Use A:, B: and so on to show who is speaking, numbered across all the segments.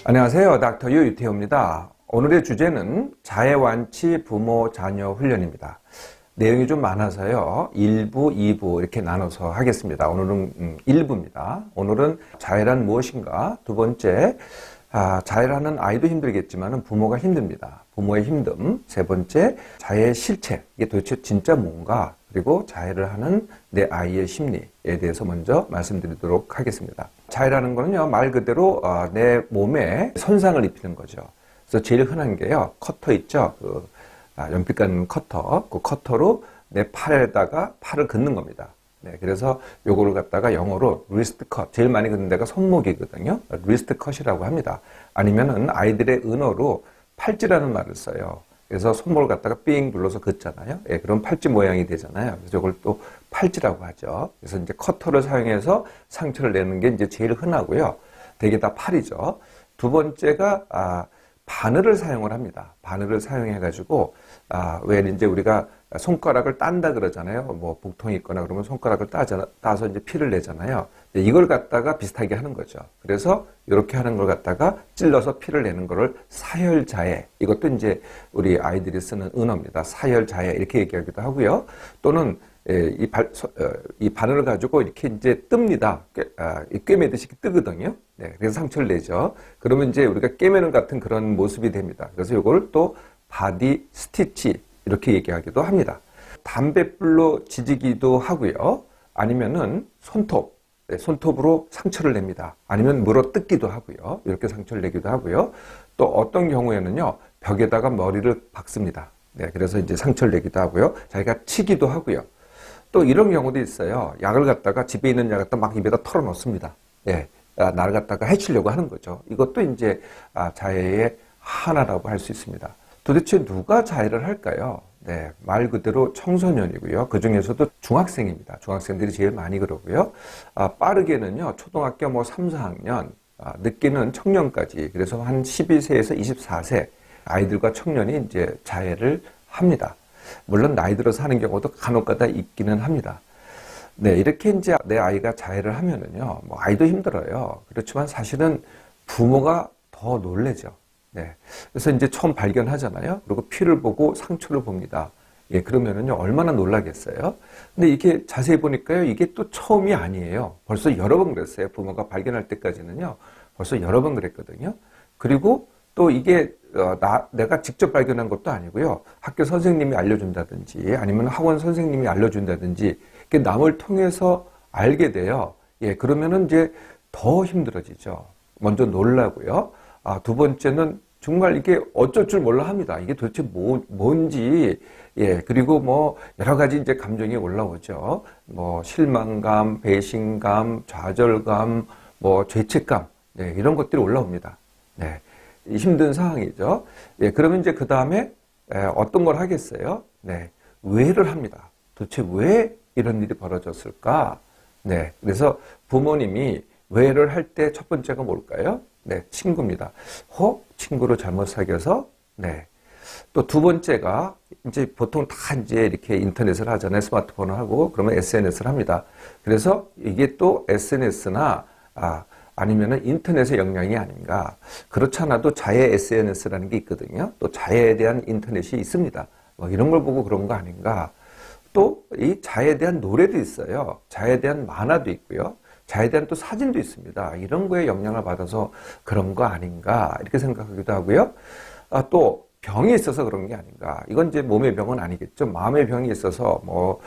A: 안녕하세요. 닥터 유태호입니다. 오늘의 주제는 자해완치 부모 자녀 훈련입니다. 내용이 좀 많아서요. 1부, 2부 이렇게 나눠서 하겠습니다. 오늘은 1부입니다. 오늘은 자해란 무엇인가? 두 번째, 자해라는 아이도 힘들겠지만 부모가 힘듭니다. 부모의 힘듦. 세 번째, 자해의 실체. 이게 도대체 진짜 뭔가? 그리고 자해를 하는 내 아이의 심리에 대해서 먼저 말씀드리도록 하겠습니다. 자해라는 거는요, 말 그대로 내 몸에 손상을 입히는 거죠. 그래서 제일 흔한 게요, 커터 있죠? 연필 깎는 커터. 그 커터로 내 팔에다가 팔을 긋는 겁니다. 네, 그래서 요거를 갖다가 영어로 리스트 컷, 제일 많이 긋는 데가 손목이거든요. 리스트 컷이라고 합니다. 아니면은 아이들의 은어로 팔찌라는 말을 써요. 그래서 손목을 갖다가 삥 눌러서 긋잖아요. 예, 그럼 팔찌 모양이 되잖아요. 그래서 이걸 또 팔찌라고 하죠. 그래서 이제 커터를 사용해서 상처를 내는 게 이제 제일 흔하고요. 대개 다 팔이죠. 두 번째가 바늘을 사용을 합니다. 바늘을 사용해가지고 왜 이제 우리가 손가락을 딴다 그러잖아요. 뭐 복통이 있거나 그러면 손가락을 따서 이제 피를 내잖아요. 이걸 갖다가 비슷하게 하는 거죠. 그래서 이렇게 하는 걸 갖다가 찔러서 피를 내는 거를 사혈자해. 이것도 이제 우리 아이들이 쓰는 은어입니다. 사혈자해 이렇게 얘기하기도 하고요. 또는 이 바늘을 가지고 이렇게 이제 뜹니다. 꿰매듯이 뜨거든요. 네, 그래서 상처를 내죠. 그러면 이제 우리가 꿰매는 같은 그런 모습이 됩니다. 그래서 이걸 또 바디 스티치 이렇게 얘기하기도 합니다. 담뱃불로 지지기도 하고요. 아니면은 손톱, 손톱으로 상처를 냅니다. 아니면 물어 뜯기도 하고요. 이렇게 상처를 내기도 하고요. 또 어떤 경우에는요, 벽에다가 머리를 박습니다. 네, 그래서 이제 상처를 내기도 하고요. 자기가 치기도 하고요. 또 이런 경우도 있어요. 약을 갖다가 집에 있는 약을 갖다 막 입에다 털어넣습니다. 네, 나를 갖다가 해치려고 하는 거죠. 이것도 이제 자해의 하나라고 할 수 있습니다. 도대체 누가 자해를 할까요? 네, 말 그대로 청소년이고요. 그 중에서도 중학생입니다. 중학생들이 제일 많이 그러고요. 빠르게는요, 초등학교 뭐 3, 4학년, 늦게는 청년까지, 그래서 한 12세에서 24세 아이들과 청년이 이제 자해를 합니다. 물론 나이 들어서 하는 경우도 간혹가다 있기는 합니다. 네, 이렇게 이제 내 아이가 자해를 하면은요, 뭐 아이도 힘들어요. 그렇지만 사실은 부모가 더 놀라죠. 네. 그래서 이제 처음 발견하잖아요. 그리고 피를 보고 상처를 봅니다. 예, 그러면은요, 얼마나 놀라겠어요? 근데 이게 자세히 보니까요, 이게 또 처음이 아니에요. 벌써 여러 번 그랬어요. 부모가 발견할 때까지는요, 벌써 여러 번 그랬거든요. 그리고 또 이게, 내가 직접 발견한 것도 아니고요. 학교 선생님이 알려준다든지, 아니면 학원 선생님이 알려준다든지, 이게 남을 통해서 알게 돼요. 예, 그러면은 이제 더 힘들어지죠. 먼저 놀라고요. 두 번째는 정말 이게 어쩔 줄 몰라 합니다. 이게 도대체 뭔지, 예, 그리고 뭐, 여러 가지 이제 감정이 올라오죠. 뭐, 실망감, 배신감, 좌절감, 뭐, 죄책감, 네, 이런 것들이 올라옵니다. 네, 힘든 상황이죠. 예, 그러면 이제 그 다음에, 어떤 걸 하겠어요? 네, 왜를 합니다. 도대체 왜 이런 일이 벌어졌을까? 네, 그래서 부모님이 왜를 할 때 첫 번째가 뭘까요? 네, 친구입니다. 친구를 잘못 사귀어서, 네. 또 두 번째가, 이제 보통 다 이제 이렇게 인터넷을 하잖아요. 스마트폰을 하고, 그러면 SNS를 합니다. 그래서 이게 또 SNS나, 아니면은 인터넷의 영향이 아닌가. 그렇지 않아도 자해 SNS라는 게 있거든요. 또 자해에 대한 인터넷이 있습니다. 뭐 이런 걸 보고 그런 거 아닌가. 또 이 자해에 대한 노래도 있어요. 자해에 대한 만화도 있고요. 자해에 대한 또 사진도 있습니다. 이런 거에 영향을 받아서 그런 거 아닌가 이렇게 생각하기도 하고요. 또 병이 있어서 그런 게 아닌가. 이건 이제 몸의 병은 아니겠죠. 마음의 병이 있어서 뭐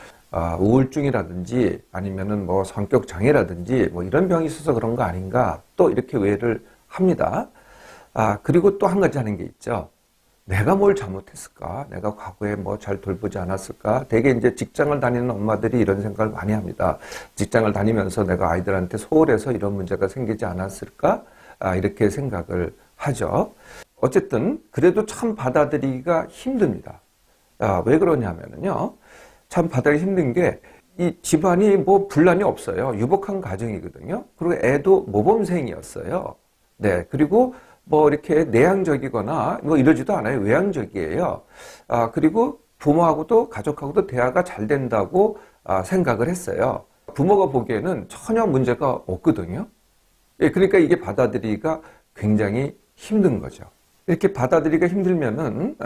A: 우울증이라든지 아니면은 뭐 성격 장애라든지 뭐 이런 병이 있어서 그런 거 아닌가. 또 이렇게 오해를 합니다. 그리고 또 한 가지 하는 게 있죠. 내가 뭘 잘못했을까? 내가 과거에 뭐 잘 돌보지 않았을까? 되게 이제 직장을 다니는 엄마들이 이런 생각을 많이 합니다. 직장을 다니면서 내가 아이들한테 소홀해서 이런 문제가 생기지 않았을까? 이렇게 생각을 하죠. 어쨌든 그래도 참 받아들이기가 힘듭니다. 왜 그러냐면요. 참 받아들이기 힘든 게 이 집안이 뭐 분란이 없어요. 유복한 가정이거든요. 그리고 애도 모범생이었어요. 네. 그리고 뭐 이렇게 내향적이거나 뭐 이러지도 않아요. 외향적이에요. 그리고 부모하고도 가족하고도 대화가 잘 된다고 생각을 했어요. 부모가 보기에는 전혀 문제가 없거든요. 예, 그러니까 이게 받아들이기가 굉장히 힘든 거죠. 이렇게 받아들이기가 힘들면은,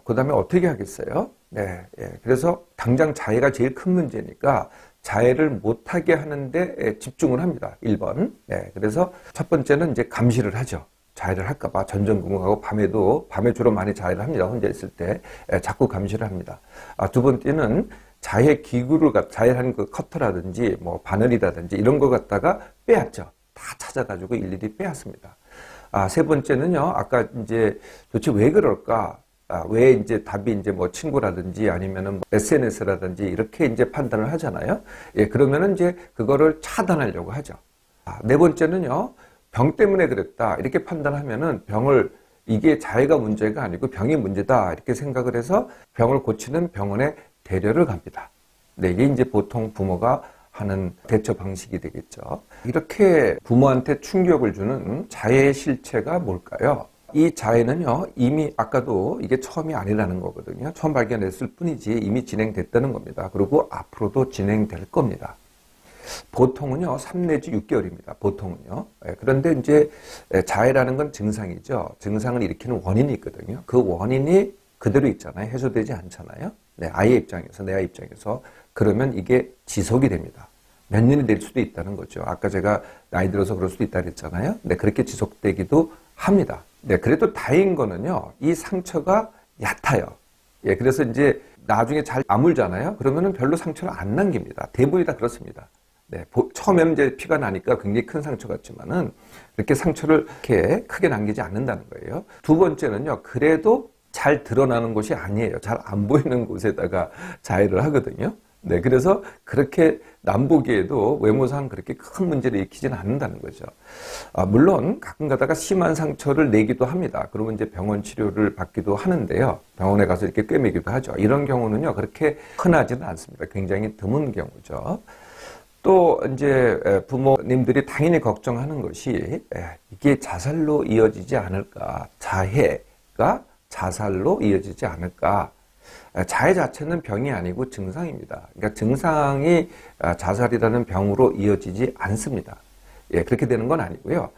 A: 그 다음에 어떻게 하겠어요? 네, 예. 그래서 당장 자해가 제일 큰 문제니까 자해를 못하게 하는데 집중을 합니다. 1번. 네, 그래서 첫 번째는 이제 감시를 하죠. 자해를 할까봐 전전긍긍하고 밤에 주로 많이 자해를 합니다. 혼자 있을 때 자꾸 감시를 합니다. 두 번째는 자해 기구를 자해하는 그 커터라든지 뭐 바늘이라든지 이런 거 갖다가 빼앗죠. 다 찾아가지고 일일이 빼앗습니다. 세 번째는요, 아까 이제 도대체 왜 그럴까? 왜 이제 답이 이제 뭐 친구라든지 아니면은 뭐 SNS라든지 이렇게 이제 판단을 하잖아요. 예, 그러면은 이제 그거를 차단하려고 하죠. 네 번째는요, 병 때문에 그랬다. 이렇게 판단하면은 이게 자해가 문제가 아니고 병이 문제다. 이렇게 생각을 해서 병을 고치는 병원에 데려를 갑니다. 네, 이게 이제 보통 부모가 하는 대처 방식이 되겠죠. 이렇게 부모한테 충격을 주는 자해의 실체가 뭘까요? 이 자해는요, 이미 아까도 이게 처음이 아니라는 거거든요. 처음 발견했을 뿐이지 이미 진행됐다는 겁니다. 그리고 앞으로도 진행될 겁니다. 보통은요, 3 내지 6개월입니다. 보통은요. 그런데 이제 자해라는 건 증상이죠. 증상을 일으키는 원인이 있거든요. 그 원인이 그대로 있잖아요. 해소되지 않잖아요. 네, 아이의 입장에서, 내 아이 입장에서. 그러면 이게 지속이 됩니다. 몇 년이 될 수도 있다는 거죠. 아까 제가 나이 들어서 그럴 수도 있다 그랬잖아요. 네, 그렇게 지속되기도 합니다. 네, 그래도 다행인 거는요, 이 상처가 얕아요. 예, 그래서 이제 나중에 잘 아물잖아요. 그러면은 별로 상처를 안 남깁니다. 대부분이 다 그렇습니다. 네, 처음에는 이제 피가 나니까 굉장히 큰 상처 같지만은 이렇게 상처를 이렇게 크게 남기지 않는다는 거예요. 두 번째는요, 그래도 잘 드러나는 곳이 아니에요. 잘 안 보이는 곳에다가 자해를 하거든요. 네, 그래서 그렇게 남보기에도 외모상 그렇게 큰 문제를 일으키지는 않는다는 거죠. 물론 가끔 가다가 심한 상처를 내기도 합니다. 그러면 이제 병원 치료를 받기도 하는데요. 병원에 가서 이렇게 꿰매기도 하죠. 이런 경우는요, 그렇게 흔하지는 않습니다. 굉장히 드문 경우죠. 또 이제 부모님들이 당연히 걱정하는 것이 이게 자살로 이어지지 않을까, 자해가 자살로 이어지지 않을까. 자해 자체는 병이 아니고 증상입니다. 그러니까 증상이 자살이라는 병으로 이어지지 않습니다. 예, 그렇게 되는 건 아니고요.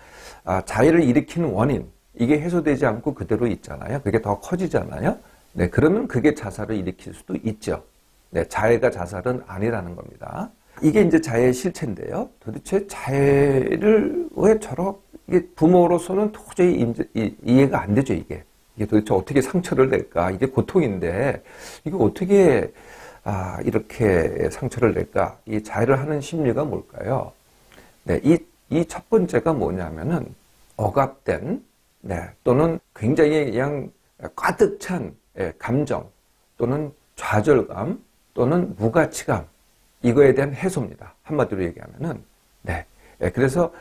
A: 자해를 일으키는 원인, 이게 해소되지 않고 그대로 있잖아요. 그게 더 커지잖아요. 네, 그러면 그게 자살을 일으킬 수도 있죠. 네, 자해가 자살은 아니라는 겁니다. 이게 이제 자해의 실체인데요. 도대체 자해를 왜 이게 부모로서는 도저히 이해가 안 되죠, 이게. 이게 도대체 어떻게 상처를 낼까? 이게 고통인데, 이거 어떻게, 이렇게 상처를 낼까? 이 자해를 하는 심리가 뭘까요? 네, 이 첫 번째가 뭐냐면은, 억압된, 네, 또는 굉장히 그냥 가득 찬 감정, 또는 좌절감, 또는 무가치감, 이거에 대한 해소입니다. 한마디로 얘기하면은, 네. 그래서,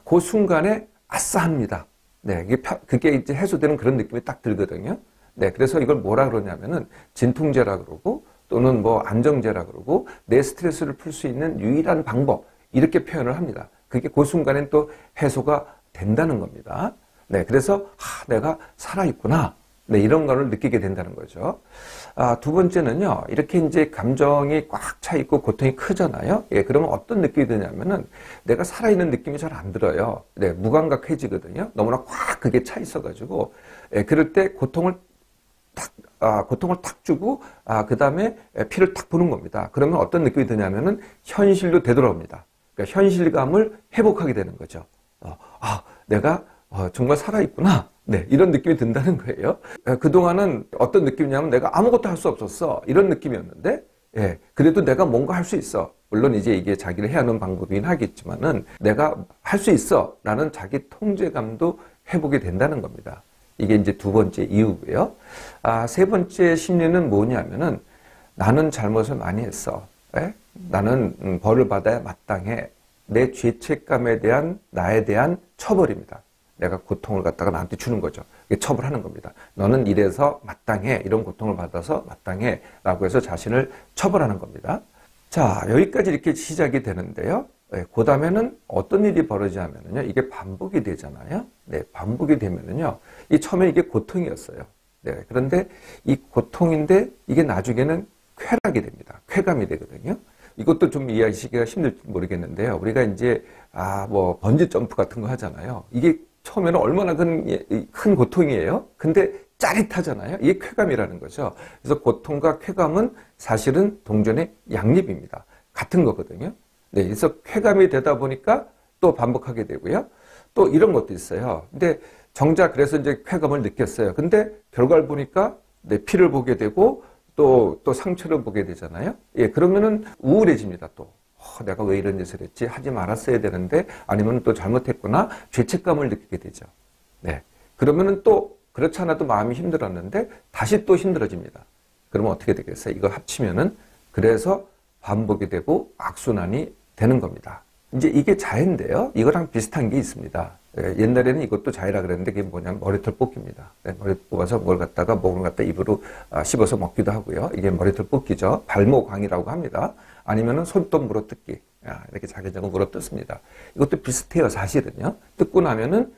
A: 그 순간에 아싸합니다. 네, 그게 이제 해소되는 그런 느낌이 딱 들거든요. 네, 그래서 이걸 뭐라 그러냐면은 진통제라 그러고 또는 뭐 안정제라 그러고 내 스트레스를 풀 수 있는 유일한 방법 이렇게 표현을 합니다. 그게 그 순간엔 또 해소가 된다는 겁니다. 네, 그래서 내가 살아있구나. 네, 이런 거를 느끼게 된다는 거죠. 두 번째는요, 이렇게 이제 감정이 꽉 차 있고 고통이 크잖아요. 예, 그러면 어떤 느낌이 드냐면은 내가 살아있는 느낌이 잘 안 들어요. 네, 무감각해지거든요. 너무나 꽉 그게 차 있어가지고, 예, 그럴 때 고통을 탁 주고, 그 다음에 피를 탁 부는 겁니다. 그러면 어떤 느낌이 드냐면은 현실로 되돌아옵니다. 그러니까 현실감을 회복하게 되는 거죠. 내가 정말 살아있구나. 네, 이런 느낌이 든다는 거예요. 그동안은 어떤 느낌이냐면 내가 아무것도 할 수 없었어. 이런 느낌이었는데, 예, 그래도 내가 뭔가 할 수 있어. 물론 이제 이게 자기를 해하는 방법이긴 하겠지만은 내가 할 수 있어. 라는 자기 통제감도 회복이 된다는 겁니다. 이게 이제 두 번째 이유고요. 세 번째 심리는 뭐냐면은 나는 잘못을 많이 했어. 예? 나는 벌을 받아야 마땅해. 내 죄책감에 대한 나에 대한 처벌입니다. 내가 고통을 갖다가 나한테 주는 거죠. 처벌하는 겁니다. 너는 이래서 마땅해. 이런 고통을 받아서 마땅해. 라고 해서 자신을 처벌하는 겁니다. 자, 여기까지 이렇게 시작이 되는데요. 그 다음에는 어떤 일이 벌어지냐면요. 이게 반복이 되잖아요. 네, 반복이 되면은요. 처음에 이게 고통이었어요. 네, 그런데 이 고통인데 이게 나중에는 쾌락이 됩니다. 쾌감이 되거든요. 이것도 좀 이해하시기가 힘들지 모르겠는데요. 우리가 이제, 번지 점프 같은 거 하잖아요. 이게 처음에는 얼마나 큰 고통이에요. 근데 짜릿하잖아요. 이게 쾌감이라는 거죠. 그래서 고통과 쾌감은 사실은 동전의 양립입니다. 같은 거거든요. 네, 그래서 쾌감이 되다 보니까 또 반복하게 되고요. 또 이런 것도 있어요. 근데 정작 그래서 이제 쾌감을 느꼈어요. 근데 결과를 보니까 네, 피를 보게 되고 또 상처를 보게 되잖아요. 예, 그러면은 우울해집니다. 또 내가 왜 이런 짓을 했지? 하지 말았어야 되는데 아니면 또 잘못했구나 죄책감을 느끼게 되죠. 네, 그러면은 또 그렇지 않아도 마음이 힘들었는데 다시 또 힘들어집니다. 그러면 어떻게 되겠어요? 이거 합치면은 그래서 반복이 되고 악순환이 되는 겁니다. 이제 이게 자해인데요. 이거랑 비슷한 게 있습니다. 옛날에는 이것도 자해라 그랬는데 그게 뭐냐면 머리털 뽑기입니다. 머리 뽑아서 뭘 갖다가 목을 갖다 입으로 씹어서 먹기도 하고요. 이게 머리털 뽑기죠. 발모광이라고 합니다. 아니면은 손톱 물어뜯기. 이렇게 자기적으로 물어뜯습니다. 이것도 비슷해요, 사실은요. 뜯고 나면은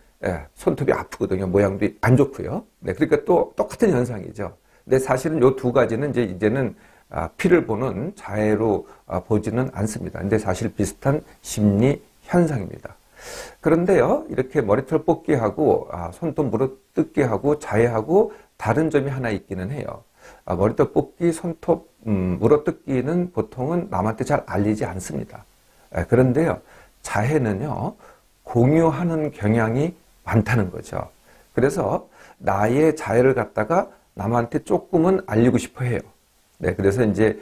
A: 손톱이 아프거든요. 모양도 안 좋고요. 네, 그러니까 또 똑같은 현상이죠. 근데 사실은 요 두 가지는 이제는 피를 보는 자해로 보지는 않습니다. 근데 사실 비슷한 심리 현상입니다. 그런데요, 이렇게 머리털 뽑기하고 손톱 물어뜯기하고 자해하고 다른 점이 하나 있기는 해요. 머리털 뽑기, 손톱 물어뜯기는 보통은 남한테 잘 알리지 않습니다. 그런데요, 자해는요, 공유하는 경향이 많다는 거죠. 그래서 나의 자해를 갖다가 남한테 조금은 알리고 싶어 해요. 네, 그래서 이제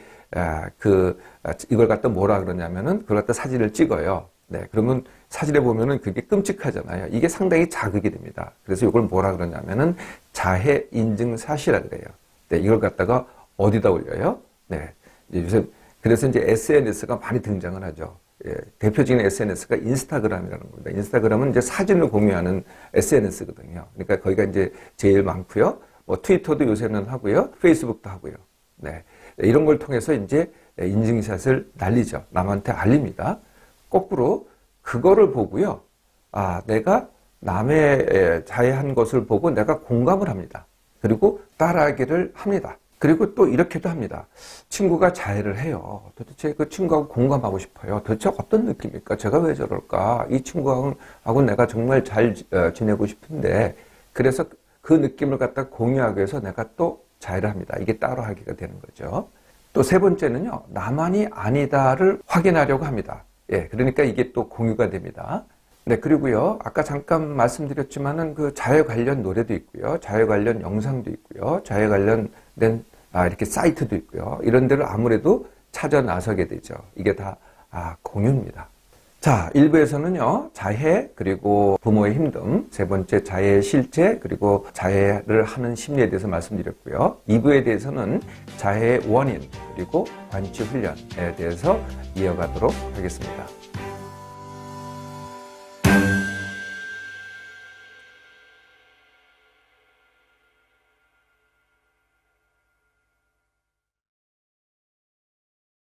A: 이걸 갖다 뭐라 그러냐면은 그걸 갖다 사진을 찍어요. 네, 그러면 사진에 보면은 그게 끔찍하잖아요. 이게 상당히 자극이 됩니다. 그래서 이걸 뭐라 그러냐면은 자해 인증 사실이라 그래요. 네, 이걸 갖다가 어디다 올려요? 네, 요새 그래서 이제 SNS가 많이 등장을 하죠. 예, 대표적인 SNS가 인스타그램이라는 겁니다. 인스타그램은 이제 사진을 공유하는 SNS거든요. 그러니까 거기가 이제 제일 많고요. 뭐 트위터도 요새는 하고요. 페이스북도 하고요. 네, 이런 걸 통해서 이제 인증샷을 날리죠. 남한테 알립니다. 거꾸로 그거를 보고요. 내가 남의 자해한 것을 보고 내가 공감을 합니다. 그리고 따라하기를 합니다. 그리고 또 이렇게도 합니다. 친구가 자해를 해요. 도대체 그 친구하고 공감하고 싶어요. 도대체 어떤 느낌일까? 제가 왜 저럴까? 이 친구하고 내가 정말 잘 지내고 싶은데 그래서 그 느낌을 갖다 공유하기 위해서 내가 또 자해를 합니다. 이게 따라하기가 되는 거죠. 또 세 번째는요. 나만이 아니다를 확인하려고 합니다. 예, 그러니까 이게 또 공유가 됩니다. 네, 그리고요. 아까 잠깐 말씀드렸지만은 그 자해 관련 노래도 있고요. 자해 관련 영상도 있고요. 자해 관련된 이렇게 사이트도 있고요. 이런 데를 아무래도 찾아 나서게 되죠. 이게 다 공유입니다. 자, 1부에서는요. 자해 그리고 부모의 힘듦, 세 번째 자해의 실제 그리고 자해를 하는 심리에 대해서 말씀드렸고요. 2부에 대해서는 자해의 원인 그리고 관치 훈련에 대해서 이어가도록 하겠습니다.